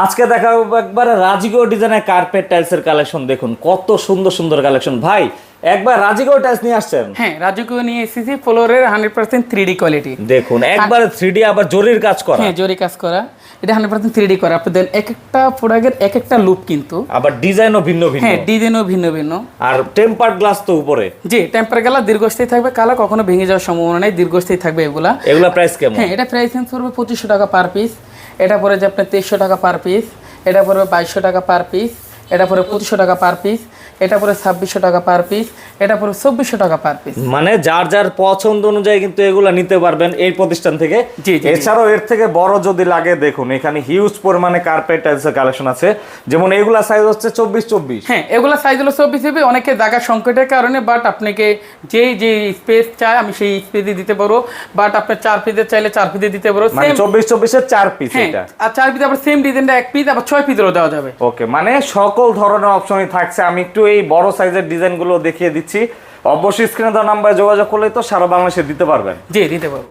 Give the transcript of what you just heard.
আজকে দেখাবো একবার রাজিগো ডিজাইনের কার্পেট টাইলসের কালেকশন। দেখুন কত সুন্দর সুন্দর কালেকশন। ভাই একবার রাজিগো টাইলস নিয়ে আসছেন? হ্যাঁ, রাজকীয় নিয়ে এসেছি ফ্লোরের 100% 3D কোয়ালিটি। দেখুন একবার 3D আবার জরির কাজ করা। হ্যাঁ, জরি কাজ করা, এটা 100% 3D করা। আপনাদের এক একটা প্রোডাক্টের এক একটা লুক কিন্তু, আবার ডিজাইনও ভিন্ন ভিন্ন। হ্যাঁ, ডিজাইনও ভিন্ন ভিন্ন। আর টেম্পারড গ্লাস তো উপরে। জি, টেম্পার কালার দীর্ঘস্থায়ী থাকবে, কালার কখনো ভেঙে যাওয়ার সম্ভাবনা নেই, দীর্ঘস্থায়ী থাকবে এগুলা। এগুলা প্রাইস কেমন? হ্যাঁ, এটা প্রাইস চেঞ্জ করবে 2500 টাকা পার পিস, এটা পরে যে আপনার 2300 টাকা পার পিস, এটা পড়বে 2200 টাকা পার পিস, এটা পরে 2500 টাকা পার পিস, এটা পরে 2600 টাকা পার পিস, এটা পরে 2400 টাকা পার পিস। মানে যার যার পছন্দ অনুযায়ী কিন্তু এগুলা নিতে পারবেন এই প্রতিষ্ঠান থেকে। জি, জি, এছাড়াও এর থেকে বড় যদি লাগে দেখুন এখানে হিউজ পরিমাণে কার্পেট টাইলসের কালেকশন আছে। যেমন এগুলা সাইজ হচ্ছে 24-24। হ্যাঁ, এগুলা সাইজ হলো 24 হবে। অনেকে জায়গা সংকটের কারণে বাট আপনাকে যে স্পেস চায় আমি সেই স্পেসে দিতে পারবো, বাট আপনি 4 পিসে চাইলে 4 পিসে দিতে পারবো। মানে 24-24 এর 4 পিস হ্যাঁ, এটা। আর 4 পিস আবার সেম ডিজাইনটা 1 পিস আবার 6 পিসেরও দেওয়া যাবে। ওকে, মানে সকল ধরনের অপশনই থাকছে। আমি একটু এই বড় সাইজের ডিজাইনগুলো দেখিয়ে দিচ্ছি। অবশ্যই স্ক্রিনে দেওয়া নাম্বারে যোগাযোগ করলেই তো সারা বাংলাদেশে দিতে পারবেন। জি, দিতে পারবো।